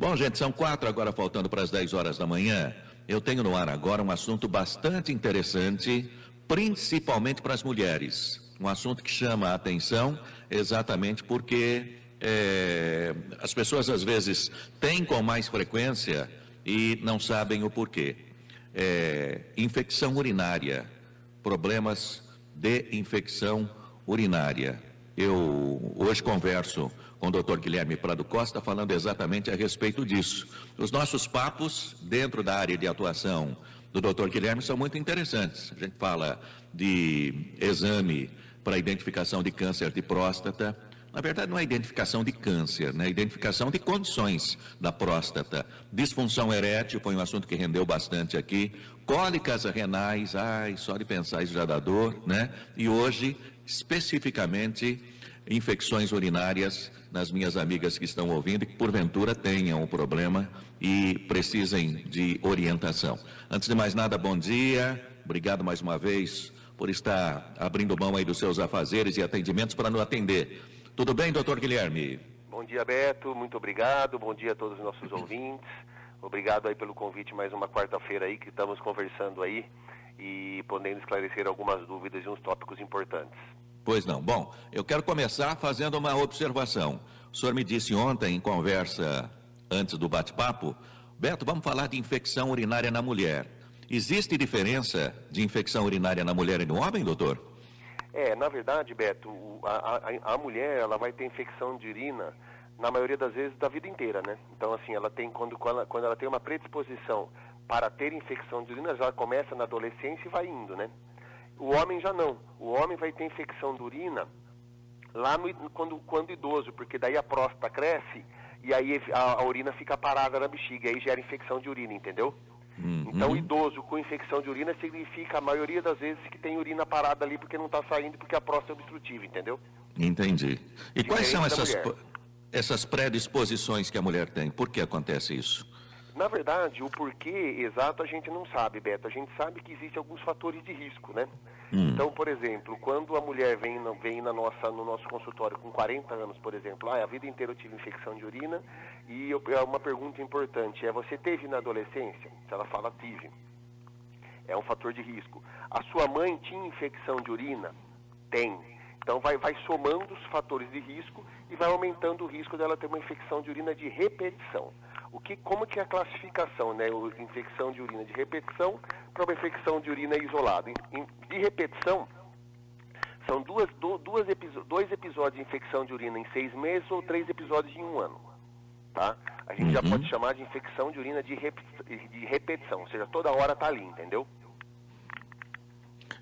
Bom, gente, são 4 agora, faltando para as 10 horas da manhã. Eu tenho no ar agora um assunto bastante interessante, principalmente para as mulheres. Um assunto que chama a atenção exatamente porque as pessoas às vezes têm com mais frequência e não sabem o porquê. Infecção urinária, problemas de infecção urinária. Eu hoje converso com o Dr. Guilherme Prado Costa, falando exatamente a respeito disso. Os nossos papos dentro da área de atuação do Dr. Guilherme são muito interessantes. A gente fala de exame para identificação de câncer de próstata. Na verdade, não é identificação de câncer, né? É identificação de condições da próstata. Disfunção erétil foi um assunto que rendeu bastante aqui. Cólicas renais, só de pensar isso já dá dor, né? E hoje, especificamente, infecções urinárias nas minhas amigas que estão ouvindo e que porventura tenham um problema e precisem de orientação. Antes de mais nada, bom dia, obrigado mais uma vez por estar abrindo mão aí dos seus afazeres e atendimentos para nos atender. Tudo bem, doutor Guilherme? Bom dia, Beto, muito obrigado, bom dia a todos os nossos ouvintes, obrigado aí pelo convite, mais uma quarta-feira aí que estamos conversando aí e podendo esclarecer algumas dúvidas e uns tópicos importantes. Pois não. Bom, eu quero começar fazendo uma observação. O senhor me disse ontem, em conversa antes do bate-papo, Beto, vamos falar de infecção urinária na mulher. Existe diferença de infecção urinária na mulher e no homem, doutor? Na verdade, Beto, a mulher, ela vai ter infecção de urina, na maioria das vezes, da vida inteira, né? Então, assim, ela tem, quando ela tem uma predisposição para ter infecção de urina, ela começa na adolescência e vai indo, né? O homem já não. O homem vai ter infecção de urina lá quando idoso, porque daí a próstata cresce e aí a urina fica parada na bexiga, aí gera infecção de urina, entendeu? Então, idoso com infecção de urina significa, a maioria das vezes, que tem urina parada ali porque não está saindo, porque a próstata é obstrutiva, entendeu? Entendi. E quais são Diferente essas predisposições que a mulher tem? Por que acontece isso? Na verdade, o porquê exato a gente não sabe, Beto. A gente sabe que existem alguns fatores de risco, né? Então, por exemplo, quando a mulher vem no nosso consultório com 40 anos, por exemplo, a vida inteira eu tive infecção de urina, e uma pergunta importante você teve na adolescência? Se ela fala, tive. É um fator de risco. A sua mãe tinha infecção de urina? Tem. Então vai somando os fatores de risco e vai aumentando o risco dela ter uma infecção de urina de repetição. Como que é a classificação, né? Infecção de urina de repetição para uma infecção de urina isolada. De repetição, são dois episódios de infecção de urina em 6 meses ou 3 episódios em 1 ano. Tá? A gente já pode chamar de infecção de urina de repetição, ou seja, toda hora está ali, entendeu?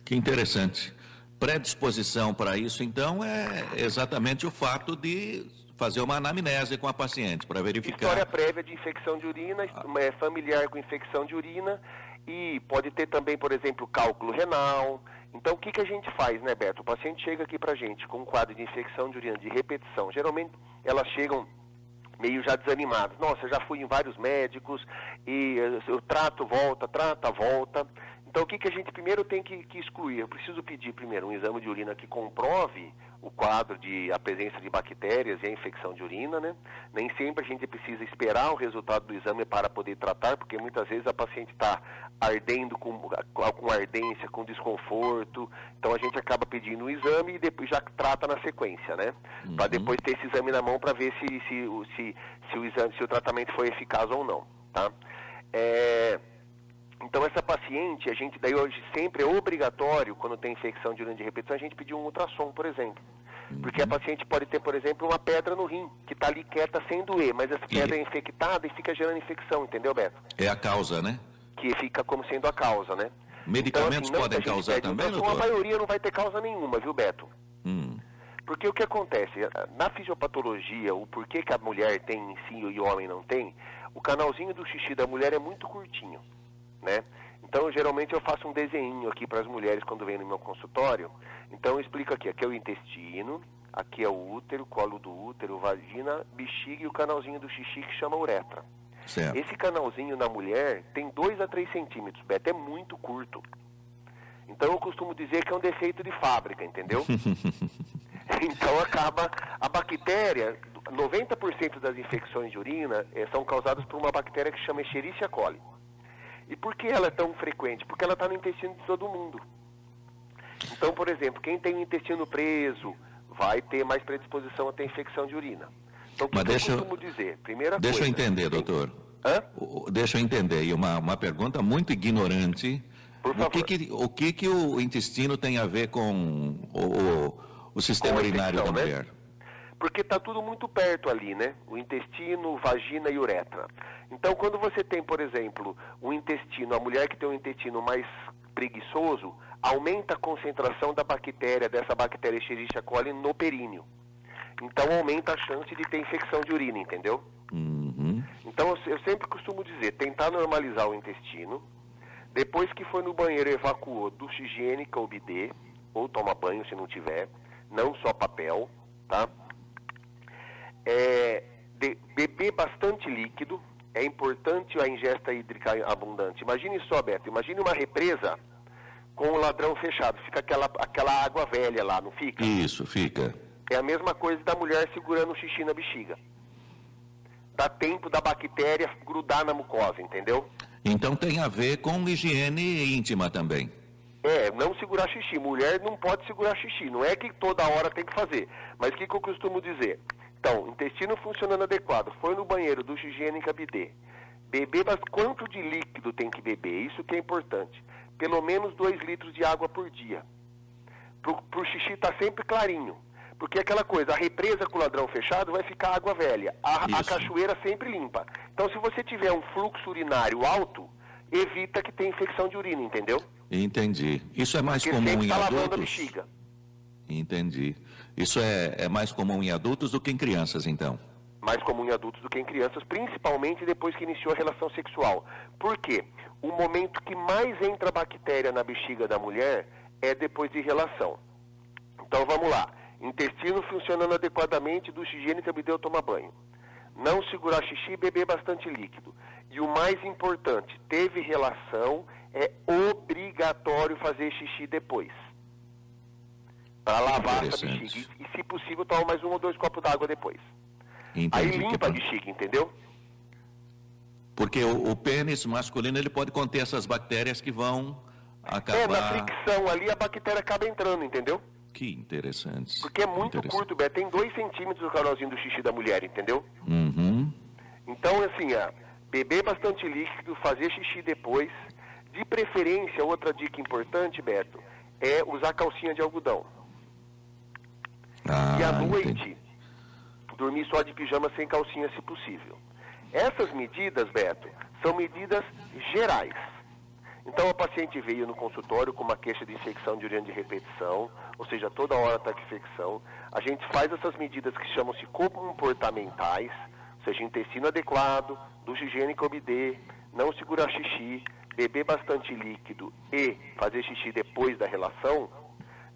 Que interessante. Predisposição para isso, então, é exatamente o fato de fazer uma anamnese com a paciente para verificar. História prévia de infecção de urina, familiar com infecção de urina, e pode ter também, por exemplo, cálculo renal. Então, o que a gente faz, né, Beto? O paciente chega aqui pra gente com um quadro de infecção de urina de repetição. Geralmente, elas chegam meio já desanimadas. Nossa, eu já fui em vários médicos, e eu trata, volta. Então, o que a gente primeiro tem que excluir? Eu preciso pedir primeiro um exame de urina que comprove o quadro de a presença de bactérias e a infecção de urina, né? Nem sempre a gente precisa esperar o resultado do exame para poder tratar, porque muitas vezes a paciente está ardendo com ardência, com desconforto. Então, a gente acaba pedindo o exame e depois já trata na sequência, né? Para depois ter esse exame na mão para ver se o tratamento foi eficaz ou não, tá? Então, essa paciente, daí hoje sempre é obrigatório, quando tem infecção de urina de repetição, a gente pedir um ultrassom, por exemplo. Porque a paciente pode ter, por exemplo, uma pedra no rim, que está ali quieta sem doer, mas essa pedra é infectada e fica gerando infecção, entendeu, Beto? É a causa, né? Que fica como sendo a causa, né? Medicamentos então, assim, podem causar também, doutor? A maioria não vai ter causa nenhuma, viu, Beto? Porque o que acontece? Na fisiopatologia, o porquê que a mulher tem em si e o homem não tem, o canalzinho do xixi da mulher é muito curtinho, né? Então, geralmente eu faço um desenho aqui para as mulheres quando vêm no meu consultório. Então, eu explico aqui é o intestino, aqui é o útero, colo do útero, vagina, bexiga e o canalzinho do xixi que chama uretra. Certo. Esse canalzinho na mulher tem 2 a 3 centímetros, Beto, é muito curto. Então, eu costumo dizer que é um defeito de fábrica, entendeu? Então, acaba a bactéria, 90% das infecções de urina são causadas por uma bactéria que chama Escherichia coli. E por que ela é tão frequente? Porque ela está no intestino de todo mundo. Então, por exemplo, quem tem o intestino preso vai ter mais predisposição a ter infecção de urina. Então, o que eu costumo dizer? Primeira coisa... Deixa eu entender, doutor. Hã? Deixa eu entender. E uma pergunta muito ignorante. Por favor. O que o intestino tem a ver com o sistema urinário da mulher? Né? Porque está tudo muito perto ali, né? O intestino, vagina e uretra. Então, quando você tem, por exemplo, o intestino, a mulher que tem um intestino mais preguiçoso, aumenta a concentração da bactéria, dessa bactéria Escherichia coli no períneo. Então, aumenta a chance de ter infecção de urina, entendeu? Uhum. Então, eu sempre costumo dizer, tentar normalizar o intestino. Depois que foi no banheiro, evacuou, ducha higiênica ou bidê, ou toma banho se não tiver, não só papel, tá? Beber bastante líquido, é importante a ingesta hídrica abundante. Imagine só, Beto, imagine uma represa com o ladrão fechado, fica aquela água velha lá, não fica? Isso, fica. É a mesma coisa da mulher segurando o xixi na bexiga. Dá tempo da bactéria grudar na mucosa, entendeu? Então tem a ver com higiene íntima também. Não segurar xixi. Mulher não pode segurar xixi. Não é que toda hora tem que fazer. Mas o que eu costumo dizer? Então, intestino funcionando adequado. Foi no banheiro, ducha higiênica, bidê. Beber, mas quanto de líquido tem que beber? Isso que é importante. Pelo menos 2 litros de água por dia. Pro xixi estar sempre clarinho. Porque aquela coisa, a represa com o ladrão fechado vai ficar água velha. A cachoeira sempre limpa. Então, se você tiver um fluxo urinário alto, evita que tenha infecção de urina, entendeu? Entendi. Isso é mais Porque comum sempre em tá lavando a adultos? bexiga. Entendi. Isso é mais comum em adultos do que em crianças, então? Mais comum em adultos do que em crianças, principalmente depois que iniciou a relação sexual. Por quê? O momento que mais entra bactéria na bexiga da mulher é depois de relação. Então, vamos lá. Intestino funcionando adequadamente, ducha higiênica, bidê ou toma banho. Não segurar xixi e beber bastante líquido. E o mais importante, teve relação, é obrigatório fazer xixi depois. Para lavar essa bexiga. E, se possível, toma mais 1 ou 2 copos d'água depois. Entendi. Aí limpa a bexiga, entendeu? Porque o pênis masculino, ele pode conter essas bactérias que vão acabar... Na fricção ali, a bactéria acaba entrando, entendeu? Que interessante. Porque é muito curto, Beto. Tem 2 centímetros o canalzinho do xixi da mulher, entendeu? Uhum. Então, assim, beber bastante líquido, fazer xixi depois. De preferência, outra dica importante, Beto, é usar calcinha de algodão. E à noite, dormir só de pijama sem calcinha, se possível. Essas medidas, Beto, são medidas gerais. Então, a paciente veio no consultório com uma queixa de infecção de urina de repetição, ou seja, toda hora está com infecção. A gente faz essas medidas que chamam-se comportamentais, ou seja, intestino adequado, ducha higiênica ou bidê, não segurar xixi, beber bastante líquido e fazer xixi depois da relação,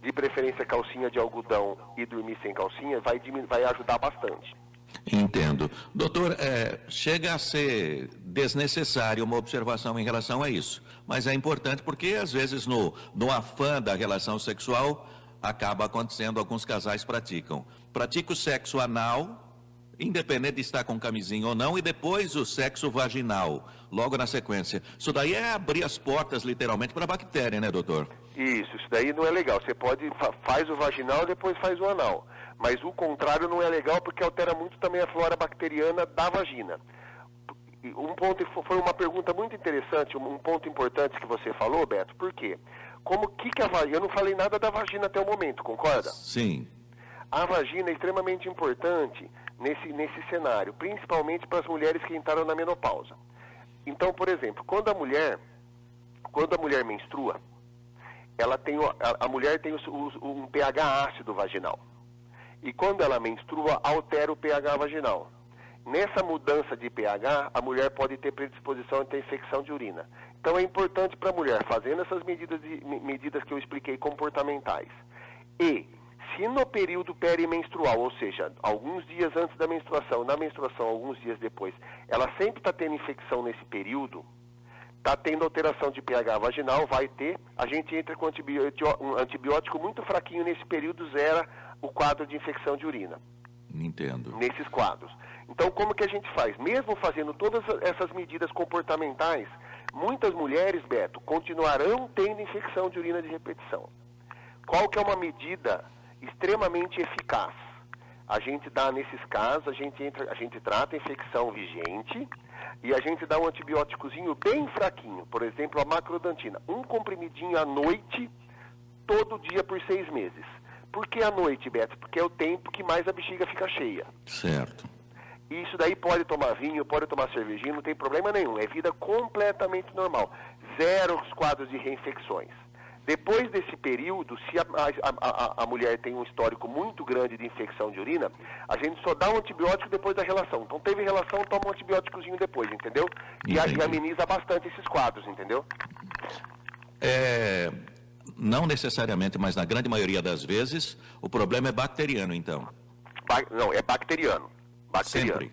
de preferência calcinha de algodão e dormir sem calcinha, vai ajudar bastante. Entendo. Doutor, chega a ser desnecessário uma observação em relação a isso, mas é importante porque, às vezes, no afã da relação sexual, acaba acontecendo, alguns casais praticam o sexo anal, independente de estar com camisinha ou não, e depois o sexo vaginal, logo na sequência. Isso daí é abrir as portas, literalmente, para a bactéria, né, doutor? Isso daí não é legal. Você faz o vaginal, depois faz o anal. Mas o contrário não é legal porque altera muito também a flora bacteriana da vagina. Foi uma pergunta muito interessante, um ponto importante que você falou, Beto. Por quê? Eu não falei nada da vagina até o momento, concorda? Sim. A vagina é extremamente importante nesse cenário, principalmente para as mulheres que entraram na menopausa. Então, por exemplo, quando a mulher menstrua, a mulher tem um pH ácido vaginal. E quando ela menstrua, altera o pH vaginal. Nessa mudança de pH, a mulher pode ter predisposição a ter infecção de urina. Então é importante para a mulher, fazendo essas medidas que eu expliquei comportamentais. E, se no período perimenstrual, ou seja, alguns dias antes da menstruação, na menstruação, alguns dias depois, ela sempre está tendo infecção nesse período, está tendo alteração de pH vaginal, vai ter, a gente entra com um antibiótico muito fraquinho nesse período, zera o quadro de infecção de urina. Entendo. Nesses quadros. Então, como que a gente faz? Mesmo fazendo todas essas medidas comportamentais, muitas mulheres, Beto, continuarão tendo infecção de urina de repetição. Qual que é uma medida extremamente eficaz? A gente dá, nesses casos, a gente trata a infecção vigente e a gente dá um antibióticozinho bem fraquinho, por exemplo, a macrodantina, um comprimidinho à noite, todo dia por 6 meses. Por que à noite, Beto? Porque é o tempo que mais a bexiga fica cheia. Certo. Isso daí pode tomar vinho, pode tomar cervejinha, não tem problema nenhum. É vida completamente normal. 0 quadros de reinfecções. Depois desse período, se a mulher tem um histórico muito grande de infecção de urina, a gente só dá um antibiótico depois da relação. Então teve relação, toma um antibióticozinho depois, entendeu? E ameniza bastante esses quadros, entendeu? Não necessariamente, mas na grande maioria das vezes, o problema é bacteriano, então. Não, é bacteriano. Sempre.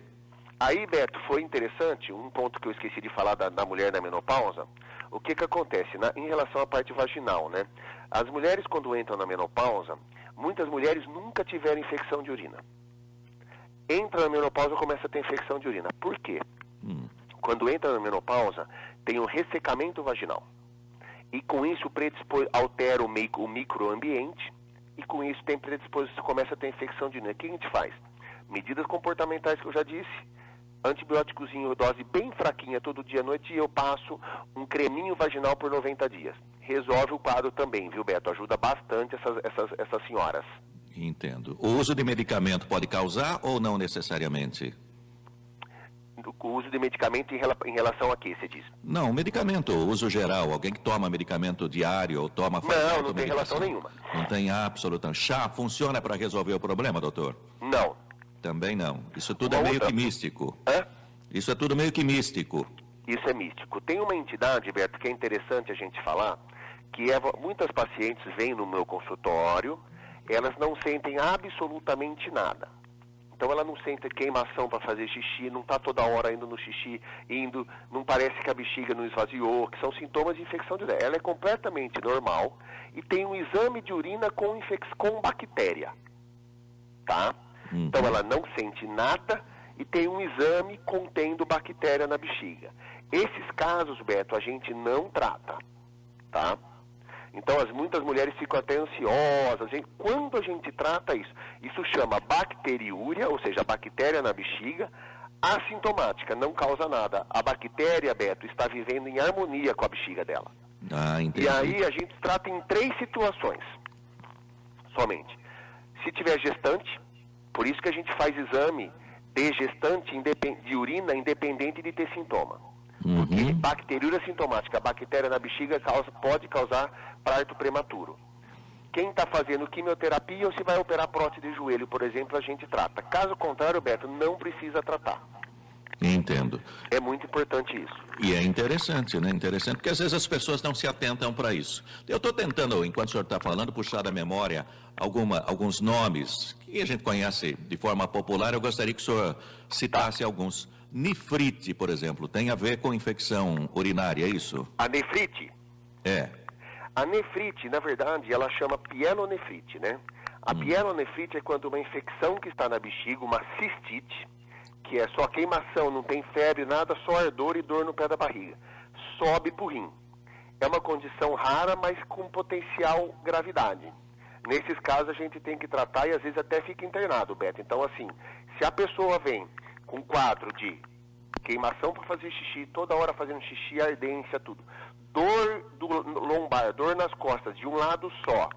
Aí, Beto, foi interessante, um ponto que eu esqueci de falar da mulher na menopausa. O que acontece em relação à parte vaginal, né? As mulheres, quando entram na menopausa, muitas mulheres nunca tiveram infecção de urina. Entra na menopausa, começa a ter infecção de urina. Por quê? Quando entra na menopausa, tem um ressecamento vaginal. E com isso altera o microambiente, e com isso tem predisposição, começa a ter infecção de urina. O que a gente faz? Medidas comportamentais que eu já disse, antibióticozinho, dose bem fraquinha todo dia à noite, e eu passo um creminho vaginal por 90 dias. Resolve o quadro também, viu, Beto? Ajuda bastante essas senhoras. Entendo. O uso de medicamento pode causar ou não necessariamente? O uso de medicamento em relação a quê, você diz? Não, medicamento, uso geral. Alguém que toma medicamento diário ou toma... Não tem relação nenhuma. Não tem absoluta. Chá funciona para resolver o problema, doutor? Não. Também não. Isso tudo é meio que místico. Isso é tudo meio que místico. Isso é místico. Tem uma entidade, Beto, que é interessante a gente falar, que muitas pacientes vêm no meu consultório, elas não sentem absolutamente nada. Então ela não sente queimação para fazer xixi, não está toda hora indo no xixi, não parece que a bexiga não esvaziou, que são sintomas de infecção de urina. Ela é completamente normal e tem um exame de urina com bactéria, tá? Então ela não sente nada e tem um exame contendo bactéria na bexiga. Esses casos, Beto, a gente não trata, tá? Então muitas mulheres ficam até ansiosas. Quando a gente trata isso chama bacteriúria, ou seja, bactéria na bexiga, assintomática, não causa nada. A bactéria, Beto, está vivendo em harmonia com a bexiga dela. Entendi. E aí a gente trata em 3 situações, somente. Se tiver gestante, por isso que a gente faz exame de gestante de urina independente de ter sintoma. Porque bacteriúria sintomática, a bactéria na bexiga pode causar parto prematuro. Quem está fazendo quimioterapia ou se vai operar prótese de joelho, por exemplo, a gente trata. Caso contrário, Beto, não precisa tratar. Entendo. É muito importante isso. E é interessante, né? Interessante, porque às vezes as pessoas não se atentam para isso. Eu estou tentando, enquanto o senhor está falando, puxar da memória alguns nomes que a gente conhece de forma popular. Eu gostaria que o senhor citasse alguns. Nefrite, por exemplo, tem a ver com infecção urinária, é isso? A nefrite? É. A nefrite, na verdade, ela chama pielonefrite, né? A pielonefrite é quando uma infecção que está na bexiga, uma cistite, que é só queimação, não tem febre, nada, só ardor e dor no pé da barriga, sobe para o rim. É uma condição rara, mas com potencial gravidade. Nesses casos a gente tem que tratar e às vezes até fica internado, Beto. Então, assim, se a pessoa vem com quadro de queimação para fazer xixi, toda hora fazendo xixi, ardência, tudo. Dor do lombar, dor nas costas, de um lado só.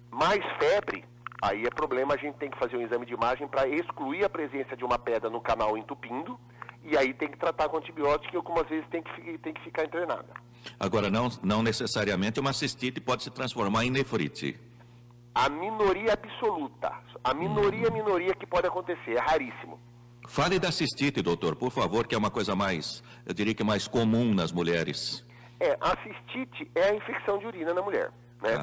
Mais febre, aí é problema, a gente tem que fazer um exame de imagem para excluir a presença de uma pedra no canal entupindo, e aí tem que tratar com antibiótico e algumas vezes tem que ficar internada. Agora, não necessariamente uma cistite pode se transformar em nefrite. A minoria absoluta, a minoria que pode acontecer, é raríssimo. Fale da cistite, doutor, por favor, que é uma coisa mais, eu diria que mais comum nas mulheres. A cistite é a infecção de urina na mulher, né?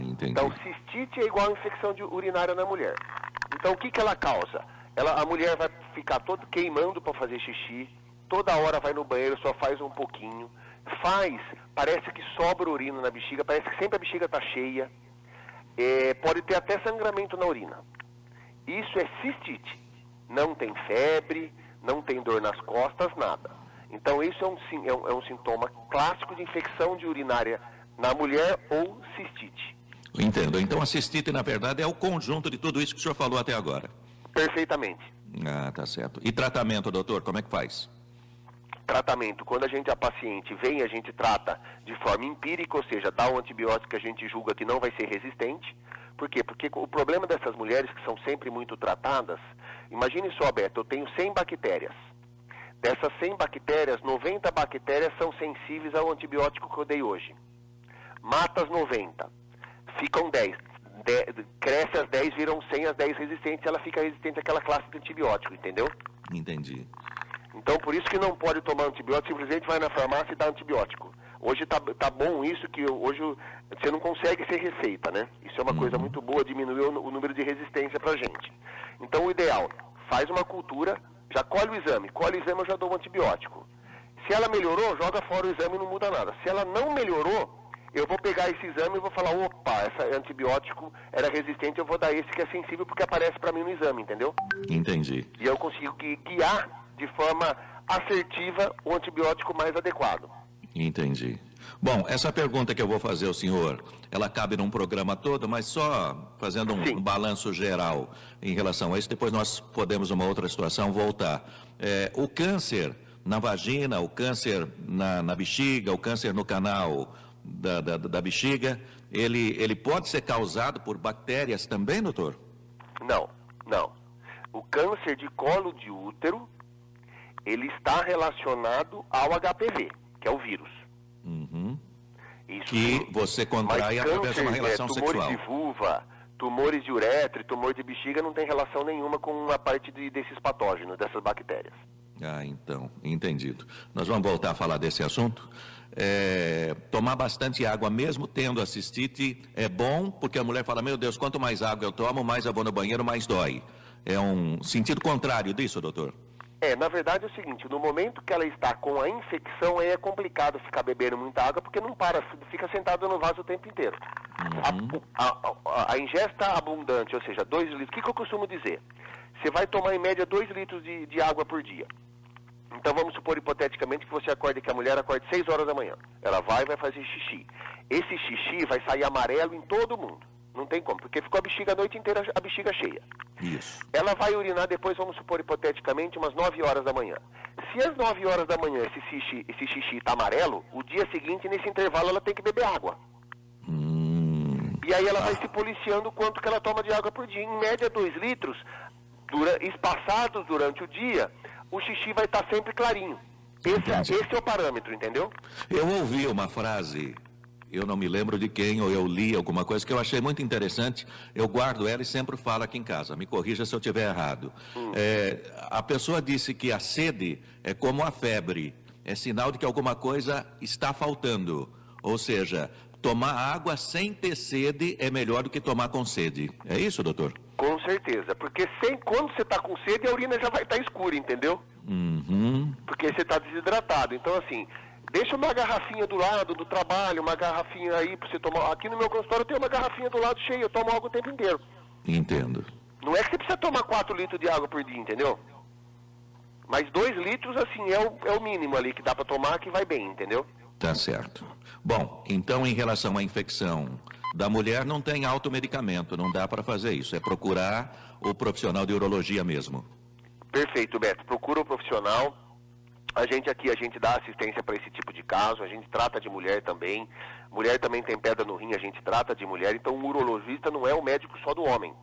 Entendi. Então, cistite é igual a infecção urinária na mulher. Então, o que ela causa? A mulher vai ficar todo queimando para fazer xixi, toda hora vai no banheiro, só faz um pouquinho, parece que sobra urina na bexiga, parece que sempre a bexiga está cheia, pode ter até sangramento na urina. Isso é cistite. Não tem febre, não tem dor nas costas, nada. Então isso é um sintoma clássico de infecção de urinária na mulher ou cistite. Entendo. Então a cistite, na verdade, é o conjunto de tudo isso que o senhor falou até agora. Perfeitamente. Ah, tá certo. E tratamento, doutor, como é que faz? Tratamento, quando a paciente vem, a gente trata de forma empírica, ou seja, dá um antibiótico que a gente julga que não vai ser resistente. Por quê? Porque o problema dessas mulheres que são sempre muito tratadas, imagine só, Beto, eu tenho 100 bactérias. Dessas 100 bactérias, 90 bactérias são sensíveis ao antibiótico que eu dei hoje. Mata as 90, ficam 10. Cresce as 10, viram 100, as 10 resistentes, ela fica resistente àquela classe de antibiótico, entendeu? Entendi. Então, por isso que não pode tomar antibiótico, simplesmente vai na farmácia e dá antibiótico. Hoje tá bom isso, que hoje você não consegue ser receita, né? Isso é uma coisa muito boa, diminuiu o número de resistência pra gente. Então, o ideal, faz uma cultura, já colhe o exame eu já dou um antibiótico. Se ela melhorou, joga fora o exame e não muda nada. Se ela não melhorou, eu vou pegar esse exame e vou falar, opa, esse antibiótico era resistente, eu vou dar esse que é sensível porque aparece pra mim no exame, entendeu? Entendi. E eu consigo guiar de forma assertiva o antibiótico mais adequado. Entendi. Bom, essa pergunta que eu vou fazer ao senhor, ela cabe num programa todo, mas só fazendo um balanço geral em relação a isso, depois nós podemos, numa outra situação, voltar. O câncer na vagina, o câncer na bexiga, o câncer no canal da bexiga, ele pode ser causado por bactérias também, doutor? Não. O câncer de colo de útero, ele está relacionado ao HPV, que é o vírus. Isso, que você contrai através de uma relação tumores sexual. Tumores de vulva, tumores de uretra e tumor de bexiga não tem relação nenhuma com a parte desses patógenos, dessas bactérias. Ah, então, entendido. Nós vamos voltar a falar desse assunto. Tomar bastante água, mesmo tendo a cistite, é bom, porque a mulher fala, meu Deus, quanto mais água eu tomo, mais eu vou no banheiro, mais dói. É um sentido contrário disso, doutor? Na verdade é o seguinte, no momento que ela está com a infecção, aí é complicado ficar bebendo muita água, porque não para, fica sentado no vaso o tempo inteiro. A ingesta abundante, ou seja, 2 litros, o que eu costumo dizer? Você vai tomar em média 2 litros de água por dia. Então vamos supor hipoteticamente que você acorde, que a mulher acorde 6 horas da manhã. Ela vai fazer xixi. Esse xixi vai sair amarelo em todo mundo. Não tem como, porque ficou a bexiga a noite inteira, a bexiga cheia. Isso. Ela vai urinar depois, vamos supor hipoteticamente, umas 9 horas da manhã. Se às 9 horas da manhã esse xixi está amarelo, o dia seguinte, nesse intervalo, ela tem que beber água. E aí ela vai se policiando quanto que ela toma de água por dia. Em média, 2 litros, espaçados durante o dia, o xixi vai estar sempre clarinho. Esse é o parâmetro, entendeu? Eu ouvi uma frase, eu não me lembro de quem, ou eu li alguma coisa que eu achei muito interessante, eu guardo ela e sempre falo aqui em casa, me corrija se eu estiver errado. A pessoa disse que a sede é como a febre, é sinal de que alguma coisa está faltando, ou seja, tomar água sem ter sede é melhor do que tomar com sede. É isso, doutor? Com certeza, porque quando você está com sede, a urina já vai estar escura, entendeu? Porque você está desidratado. Então, assim, deixa uma garrafinha do lado do trabalho, uma garrafinha aí para você tomar. Aqui no meu consultório tem uma garrafinha do lado cheia, eu tomo água o tempo inteiro. Entendo. Não é que você precisa tomar 4 litros de água por dia, entendeu? Mas 2 litros, assim, é o mínimo ali que dá para tomar, que vai bem, entendeu? Tá certo. Bom, então em relação à infecção da mulher, não tem automedicamento, não dá para fazer isso. É procurar o profissional de urologia mesmo. Perfeito, Beto. Procura o profissional. A gente dá assistência para esse tipo de caso, a gente trata de mulher também. Mulher também tem pedra no rim, a gente trata de mulher. Então o urologista não é o médico só do homem.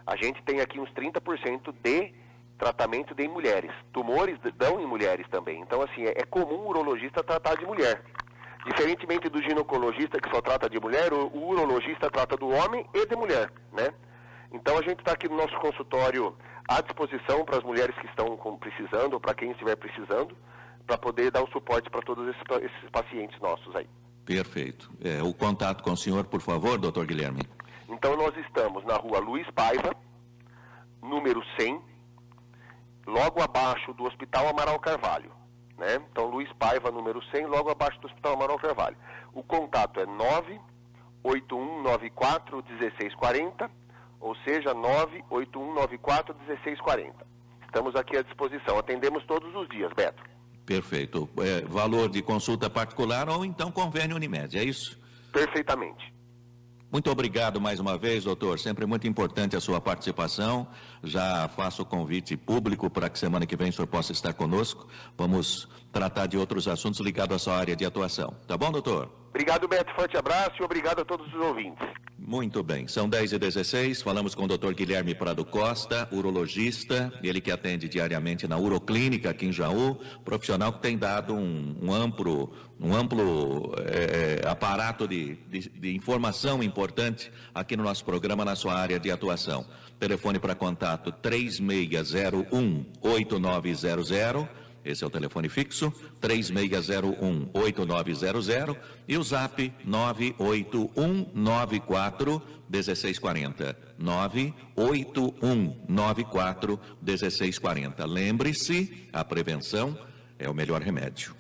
A gente tem aqui uns 30% de tratamento de mulheres. Tumores dão em mulheres também. Então, assim, é comum o urologista tratar de mulher. Diferentemente do ginecologista, que só trata de mulher, o urologista trata do homem e de mulher, né? Então, a gente está aqui no nosso consultório à disposição para as mulheres que estão precisando, ou para quem estiver precisando, para poder dar o suporte para todos esses pacientes nossos aí. Perfeito. O contato com o senhor, por favor, doutor Guilherme. Então, nós estamos na rua Luiz Paiva, número 100, logo abaixo do Hospital Amaral Carvalho, né? Então, Luiz Paiva, número 100, logo abaixo do Hospital Amaral Carvalho. O contato é 98194-1640, ou seja, 98194-1640. Estamos aqui à disposição, atendemos todos os dias, Beto. Perfeito. Valor de consulta particular ou então convênio Unimed, é isso? Perfeitamente. Muito obrigado mais uma vez, doutor. Sempre muito importante a sua participação. Já faço o convite público para que semana que vem o senhor possa estar conosco. Vamos tratar de outros assuntos ligados à sua área de atuação. Tá bom, doutor? Obrigado, Beto. Forte abraço e obrigado a todos os ouvintes. Muito bem. São 10h16. Falamos com o doutor Guilherme Prado Costa, urologista, ele que atende diariamente na Uroclínica aqui em Jaú, profissional que tem dado um amplo aparato de informação importante aqui no nosso programa, na sua área de atuação. Telefone para contato 3601-8900, esse é o telefone fixo, 3601-8900, e o zap 98194-1640, 98194-1640. Lembre-se, a prevenção é o melhor remédio.